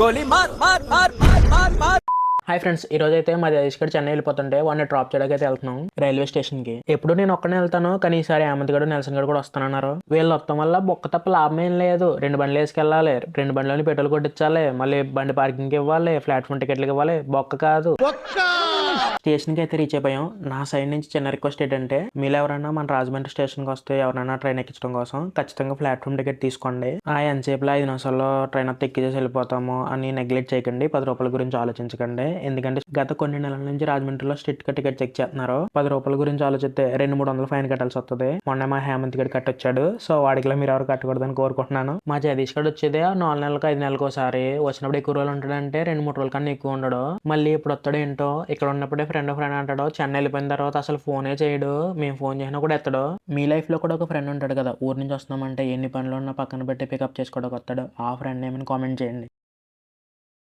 గోలీ మార్ మార్ మార్ మార్ మార్ మార్. హాయ్ ఫ్రెండ్స్, ఈ రోజు అయితే మా జగదీష్ గడ్ చెన్నై వెళ్ళిపోతుంటే వాడిని డ్రాప్ చేయడానికి అయితే వెళ్తున్నాం రైల్వే స్టేషన్ కి. ఎప్పుడు నేను ఒక్కనే వెళ్తాను, కానీ ఈసారి హేమంత్ గడు నెల్సన్ గడు కూడా వస్తానన్నారు. వీళ్ళు వస్తాం వల్ల బొక్క తప్ప లాభం ఏం లేదు. 2 బండ్లు వేసుకెళ్ళాలి, 2 బండ్లని పెట్రోల్ కొట్టించాలి, మళ్ళీ బండి పార్కింగ్ ఇవ్వాలి, ప్లాట్ఫామ్ టికెట్లకి ఇవ్వాలి. బొక్క కాదు. స్టేషన్ కి అయితే రీచ్ అయిపోయాం. నా సైడ్ నుంచి చిన్న రిక్వెస్ట్ ఏంటంటే, మీరు ఎవరైనా మన రాజమండ్రి స్టేషన్ కి వస్తే ఎవరైనా ట్రైన్ ఎక్కించడం కోసం ఖచ్చితంగా ప్లాట్ఫామ్ టికెట్ తీసుకోండి. ఎంతసేపులో 5 నిమిషాల్లో ట్రైన్ అంతా ఎక్కిచేసి వెళ్ళిపోతాము అని నెగ్లెక్ట్ చేయకండి. 10 రూపాయల గురించి ఆలోచించకండి. ఎందుకంటే గత కొన్ని నెలల నుంచి రాజమండ్రిలో స్ట్రిక్ట్ గా టికెట్ చెక్ చేస్తున్నారు. 10 రూపాయల గురించి ఆలోచిస్తే 200-300 ఫైన్ కట్టాల్సి వస్తుంది. మొన్న మా హేమంత్ గడి కట్టొచ్చాడు. సో వాడికి మీరు ఎవరు కట్టకూడదని కోరుకుంటున్నాను. మా జగదీష్ గడు వచ్చేదే 4 నెలలకు 5 నెలలకు ఒకసారి. వచ్చినప్పుడు ఎక్కువ రోజులు ఉంటాడంటే 2-3 రోజుల కన్నా ఎక్కువ ఉండడు. మళ్ళీ ఇప్పుడు వస్తాడు ఏంటో, ఇక్కడ ఉన్నప్పుడే ఫ్రెండ్ అంటాడు. చెన్నై వెళ్ళిపోయిన తర్వాత అసలు ఫోనే చేయడు. మేము ఫోన్ చేసినా కూడా ఎత్తడు. మీ లైఫ్ లో కూడా ఒక ఫ్రెండ్ ఉంటాడు కదా, ఊరు నుంచి వస్తున్నామంటే ఎన్ని పనులు ఉన్నా పక్కన పెట్టి పికప్ చేసుకోవడానికి వస్తాడు. ఆ ఫ్రెండ్ ఏమని కామెంట్ చేయండి.